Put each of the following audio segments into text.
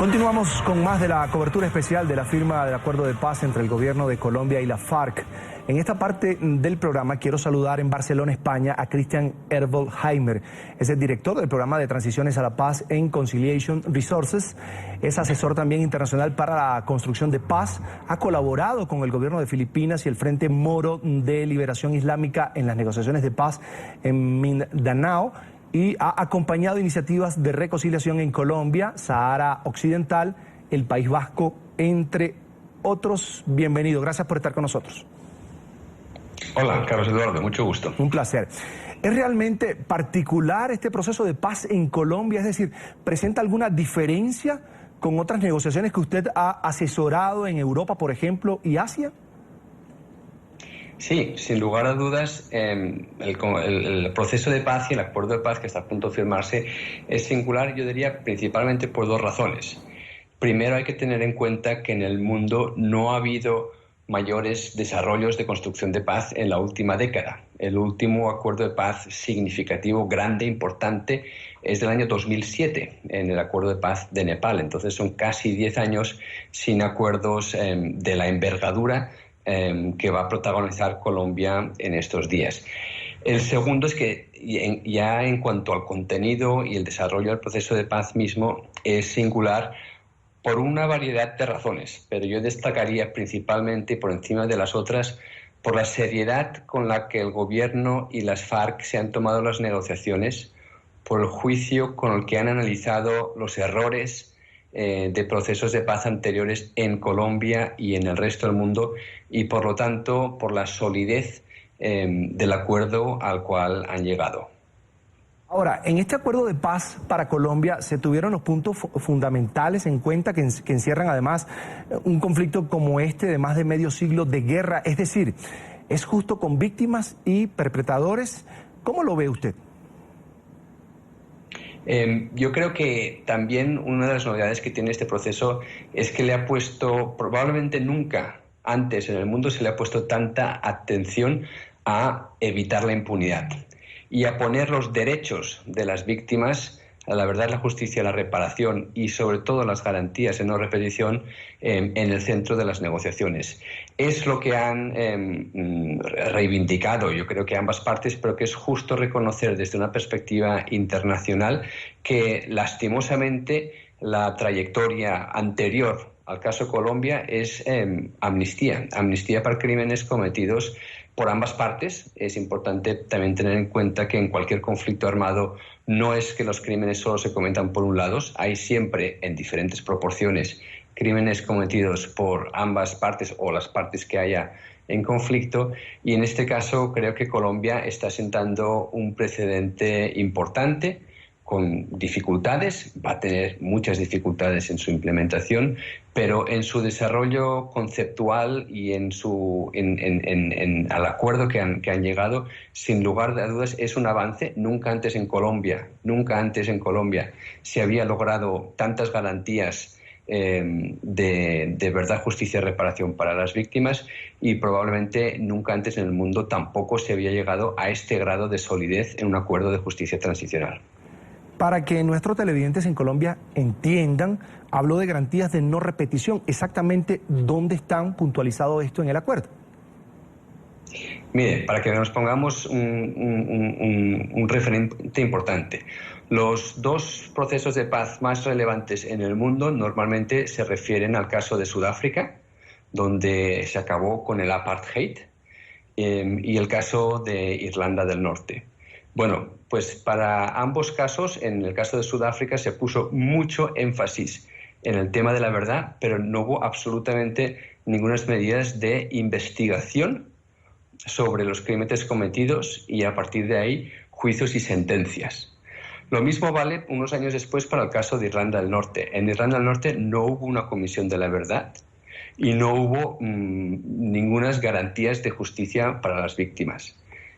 Continuamos con más de la cobertura especial de la firma del acuerdo de paz entre el gobierno de Colombia y la FARC. En esta parte del programa quiero saludar en Barcelona, España, a Christian Herbolheimer. Es el director del programa de transiciones a la paz en Conciliation Resources. Es asesor también internacional para la construcción de paz. Ha colaborado con el gobierno de Filipinas y el Frente Moro de Liberación Islámica en las negociaciones de paz en Mindanao, y ha acompañado iniciativas de reconciliación en Colombia, Sahara Occidental, el País Vasco, entre otros. Bienvenido, gracias por estar con nosotros. Hola, Carlos Eduardo, mucho gusto. Un placer. ¿Es realmente particular este proceso de paz en Colombia? Es decir, ¿presenta alguna diferencia con otras negociaciones que usted ha asesorado en Europa, por ejemplo, y Asia? Sí, sin lugar a dudas, el proceso de paz y el acuerdo de paz que está a punto de firmarse es singular, yo diría, principalmente por dos razones. Primero, hay que tener en cuenta que en el mundo no ha habido mayores desarrollos de construcción de paz en la última década. El último acuerdo de paz significativo, grande, importante, es del año 2007, en el acuerdo de paz de Nepal. Entonces son casi 10 años sin acuerdos de la envergadura que va a protagonizar Colombia en estos días. El segundo es que ya en cuanto al contenido y el desarrollo del proceso de paz mismo es singular por una variedad de razones, pero yo destacaría principalmente por encima de las otras por la seriedad con la que el gobierno y las FARC se han tomado las negociaciones, por el juicio con el que han analizado los errores de procesos de paz anteriores en Colombia y en el resto del mundo, y por lo tanto por la solidez del acuerdo al cual han llegado. Ahora, en este acuerdo de paz para Colombia se tuvieron los puntos fundamentales en cuenta que encierran además un conflicto como este de más de medio siglo de guerra. Es decir, ¿es justo con víctimas y perpetradores? ¿Cómo lo ve usted? Yo creo que también una de las novedades que tiene este proceso es que le ha puesto, probablemente nunca antes en el mundo se le ha puesto tanta atención a evitar la impunidad y a poner los derechos de las víctimas, a la verdad, la justicia, la reparación y sobre todo las garantías de no repetición en el centro de las negociaciones. Es lo que han reivindicado, yo creo que ambas partes, pero que es justo reconocer desde una perspectiva internacional que lastimosamente la trayectoria anterior al caso Colombia es amnistía para crímenes cometidos por ambas partes. Es importante también tener en cuenta que en cualquier conflicto armado no es que los crímenes solo se cometan por un lado, hay siempre en diferentes proporciones crímenes cometidos por ambas partes o las partes que haya en conflicto, y en este caso creo que Colombia está sentando un precedente importante con dificultades, va a tener muchas dificultades en su implementación, pero en su desarrollo conceptual y al acuerdo que han llegado, sin lugar a dudas es un avance. Nunca antes en Colombia se había logrado tantas garantías de verdad, justicia y reparación para las víctimas, y probablemente nunca antes en el mundo tampoco se había llegado a este grado de solidez en un acuerdo de justicia transicional. Para que nuestros televidentes en Colombia entiendan, habló de garantías de no repetición. Exactamente, ¿dónde están puntualizado esto en el acuerdo? Mire, para que nos pongamos un referente importante, los dos procesos de paz más relevantes en el mundo normalmente se refieren al caso de Sudáfrica, donde se acabó con el apartheid, y el caso de Irlanda del Norte. Bueno, pues para ambos casos, en el caso de Sudáfrica se puso mucho énfasis en el tema de la verdad, pero no hubo absolutamente ninguna medidas de investigación sobre los crímenes cometidos y a partir de ahí juicios y sentencias. Lo mismo vale unos años después para el caso de Irlanda del Norte. En Irlanda del Norte no hubo una comisión de la verdad y no hubo ningunas garantías de justicia para las víctimas.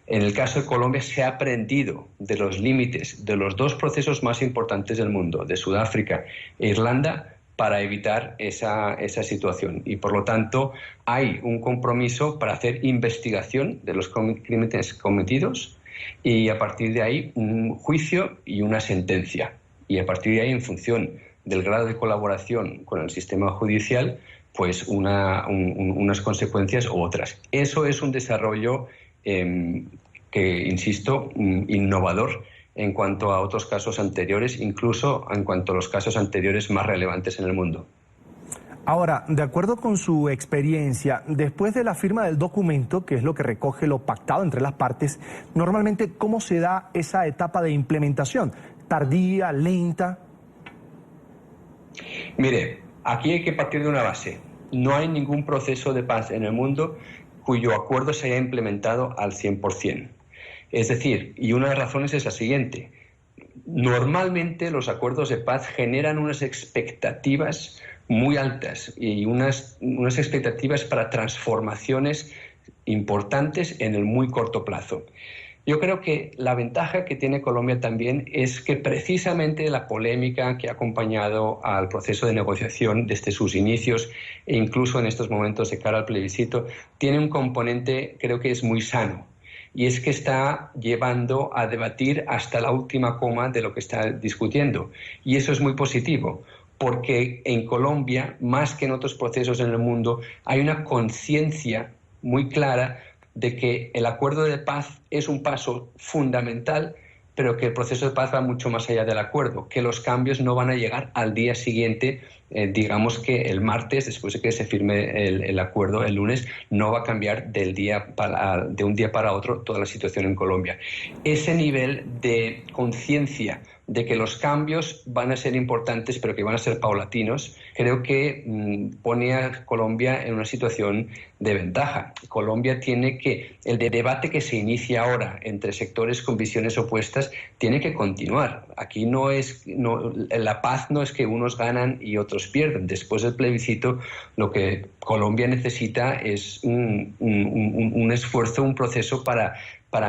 En el caso de Colombia se ha aprendido de los límites de los dos procesos más importantes del mundo, de Sudáfrica e Irlanda, para evitar esa situación. Y por lo tanto hay un compromiso para hacer investigación de los crímenes cometidos y a partir de ahí un juicio y una sentencia. Y a partir de ahí, en función del grado de colaboración con el sistema judicial, pues unas consecuencias u otras. Eso es un desarrollo que, insisto, innovador en cuanto a otros casos anteriores, incluso en cuanto a los casos anteriores más relevantes en el mundo. Ahora, de acuerdo con su experiencia, después de la firma del documento, que es lo que recoge lo pactado entre las partes, normalmente, ¿cómo se da esa etapa de implementación? ¿Tardía, lenta? Mire, aquí hay que partir de una base. No hay ningún proceso de paz en el mundo cuyo acuerdo se haya implementado al 100%. Es decir, y una de las razones es la siguiente. Normalmente los acuerdos de paz generan unas expectativas muy altas y unas expectativas para transformaciones importantes en el muy corto plazo. Yo creo que la ventaja que tiene Colombia también es que precisamente la polémica que ha acompañado al proceso de negociación desde sus inicios e incluso en estos momentos de cara al plebiscito tiene un componente, creo que es muy sano, y es que está llevando a debatir hasta la última coma de lo que está discutiendo, y eso es muy positivo, porque en Colombia, más que en otros procesos en el mundo, hay una conciencia muy clara de que el acuerdo de paz es un paso fundamental, pero que el proceso de paz va mucho más allá del acuerdo, que los cambios no van a llegar al día siguiente, digamos que el martes, después de que se firme el acuerdo el lunes, no va a cambiar de un día para otro toda la situación en Colombia. Ese nivel de conciencia de que los cambios van a ser importantes, pero que van a ser paulatinos, creo que pone a Colombia en una situación de ventaja. Colombia tiene que, el debate que se inicia ahora entre sectores con visiones opuestas, tiene que continuar. Aquí la paz no es que unos ganan y otros pierden. Después del plebiscito, lo que Colombia necesita es un esfuerzo, un proceso para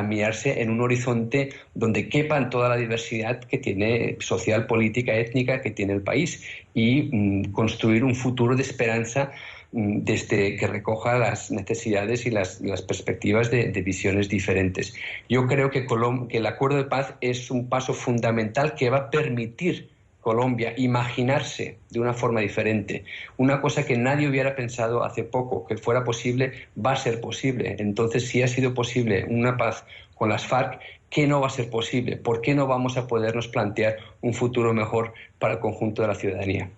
mirarse en un horizonte donde quepan toda la diversidad que tiene social, política, étnica que tiene el país y construir un futuro de esperanza desde que recoja las necesidades y las perspectivas de visiones diferentes. Yo creo que el acuerdo de paz es un paso fundamental que va a permitir Colombia imaginarse de una forma diferente. Una cosa que nadie hubiera pensado hace poco, que fuera posible, va a ser posible. Entonces, si ha sido posible una paz con las FARC, ¿qué no va a ser posible? ¿Por qué no vamos a podernos plantear un futuro mejor para el conjunto de la ciudadanía?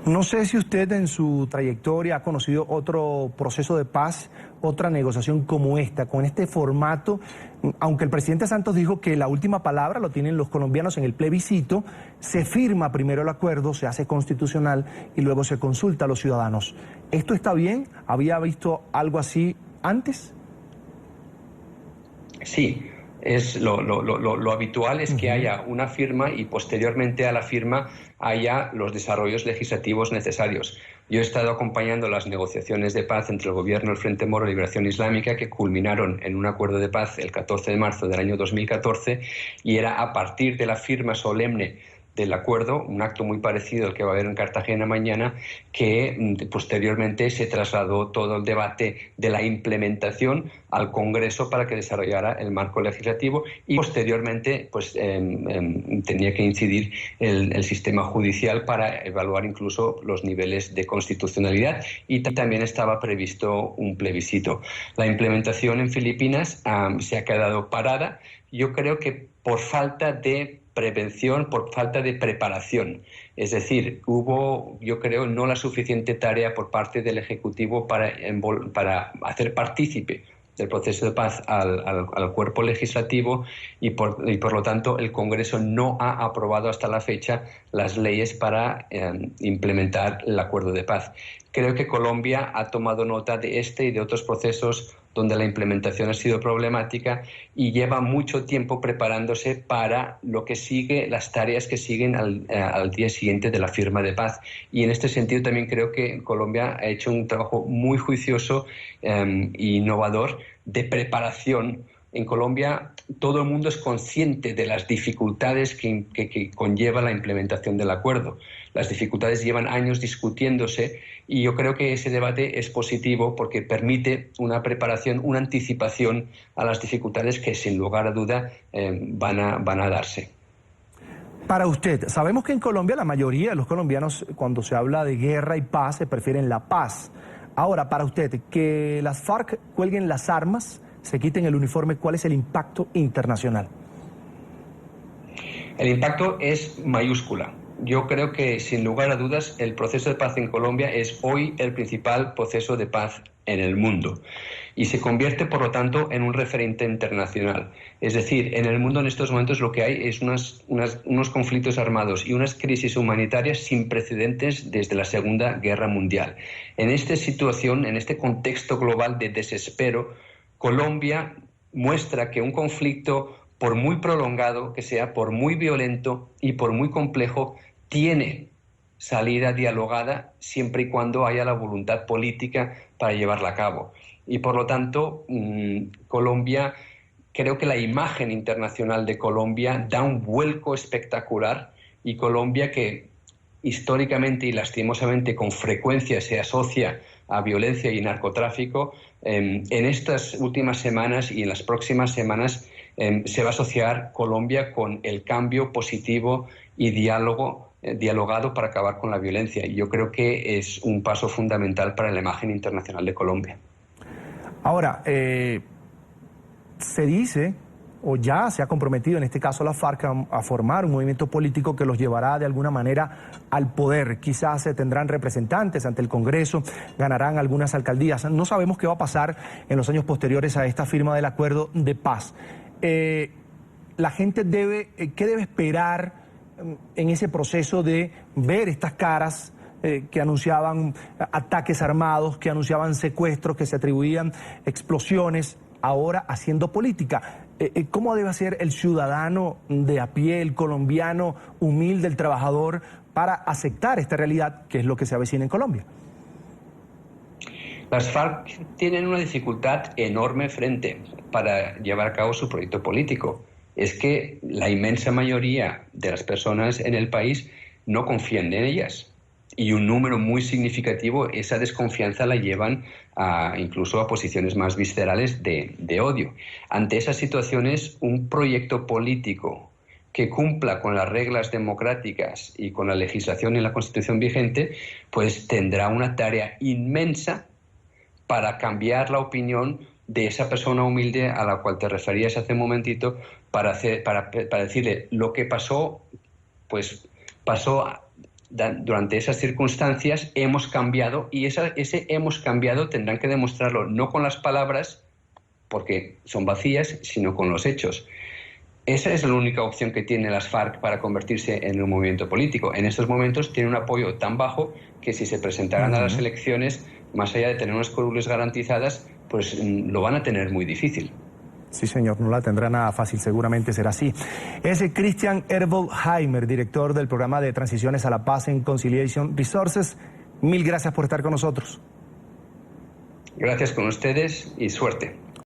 No sé si usted en su trayectoria ha conocido otro proceso de paz, otra negociación como esta, con este formato, aunque el presidente Santos dijo que la última palabra lo tienen los colombianos en el plebiscito, se firma primero el acuerdo, se hace constitucional y luego se consulta a los ciudadanos. ¿Esto está bien? ¿Había visto algo así antes? Sí. Lo habitual es que haya una firma y posteriormente a la firma haya los desarrollos legislativos necesarios. Yo he estado acompañando las negociaciones de paz entre el gobierno y el Frente Moro de Liberación Islámica que culminaron en un acuerdo de paz el 14 de marzo del año 2014 y era a partir de la firma solemne del acuerdo, un acto muy parecido al que va a haber en Cartagena mañana, que posteriormente se trasladó todo el debate de la implementación al Congreso para que desarrollara el marco legislativo y posteriormente tenía que incidir el sistema judicial para evaluar incluso los niveles de constitucionalidad y también estaba previsto un plebiscito. La implementación en Filipinas se ha quedado parada, yo creo que por falta de prevención, por falta de preparación. Es decir, hubo, yo creo, no la suficiente tarea por parte del Ejecutivo para hacer partícipe del proceso de paz al cuerpo legislativo y por lo tanto el Congreso no ha aprobado hasta la fecha las leyes para implementar el acuerdo de paz. Creo que Colombia ha tomado nota de este y de otros procesos donde la implementación ha sido problemática y lleva mucho tiempo preparándose para lo que sigue, las tareas que siguen al día siguiente de la firma de paz. Y en este sentido también creo que Colombia ha hecho un trabajo muy juicioso e innovador de preparación. En Colombia todo el mundo es consciente de las dificultades que conlleva la implementación del acuerdo. Las dificultades llevan años discutiéndose y yo creo que ese debate es positivo porque permite una preparación, una anticipación a las dificultades que sin lugar a duda van a darse. Para usted, sabemos que en Colombia la mayoría de los colombianos, cuando se habla de guerra y paz, se prefieren la paz. Ahora, para usted, que las FARC cuelguen las armas, se quiten el uniforme, ¿cuál es el impacto internacional? El impacto es mayúscula. Yo creo que, sin lugar a dudas, el proceso de paz en Colombia es hoy el principal proceso de paz en el mundo y se convierte, por lo tanto, en un referente internacional. Es decir, en el mundo en estos momentos lo que hay es unos conflictos armados y unas crisis humanitarias sin precedentes desde la Segunda Guerra Mundial. En esta situación, en este contexto global de desespero, Colombia muestra que un conflicto, por muy prolongado que sea, por muy violento y por muy complejo, tiene salida dialogada siempre y cuando haya la voluntad política para llevarla a cabo. Y por lo tanto, Colombia, creo que la imagen internacional de Colombia da un vuelco espectacular, y Colombia, que históricamente y lastimosamente con frecuencia se asocia a violencia y narcotráfico, en estas últimas semanas y en las próximas semanas se va a asociar Colombia con el cambio positivo y dialogado para acabar con la violencia. Y yo creo que es un paso fundamental para la imagen internacional de Colombia. Ahora, se dice, o ya se ha comprometido en este caso la FARC a formar un movimiento político que los llevará de alguna manera al poder. Quizás se tendrán representantes ante el Congreso, ganarán algunas alcaldías. No sabemos qué va a pasar en los años posteriores a esta firma del acuerdo de paz. La gente ¿qué debe esperar en ese proceso de ver estas caras que anunciaban ataques armados, que anunciaban secuestros, que se atribuían explosiones, ahora haciendo política? ¿Cómo debe ser el ciudadano de a pie, el colombiano humilde, el trabajador, para aceptar esta realidad que es lo que se avecina en Colombia? Las FARC tienen una dificultad enorme frente para llevar a cabo su proyecto político. Es que la inmensa mayoría de las personas en el país no confían en ellas. Y un número muy significativo, esa desconfianza la llevan incluso a posiciones más viscerales de odio. Ante esas situaciones, un proyecto político que cumpla con las reglas democráticas y con la legislación y la Constitución vigente, pues tendrá una tarea inmensa para cambiar la opinión de esa persona humilde a la cual te referías hace un momentito, para decirle lo que pasó, pues pasó durante esas circunstancias, hemos cambiado, y ese hemos cambiado tendrán que demostrarlo no con las palabras, porque son vacías, sino con los hechos. Esa es la única opción que tiene las FARC para convertirse en un movimiento político. En estos momentos tiene un apoyo tan bajo que si se presentaran a las elecciones, más allá de tener unas curules garantizadas, pues lo van a tener muy difícil. Sí, señor, no la tendrá nada fácil, seguramente será así. Es Christian Herbolheimer, director del programa de transiciones a la paz en Conciliation Resources. Mil gracias por estar con nosotros. Gracias con ustedes y suerte.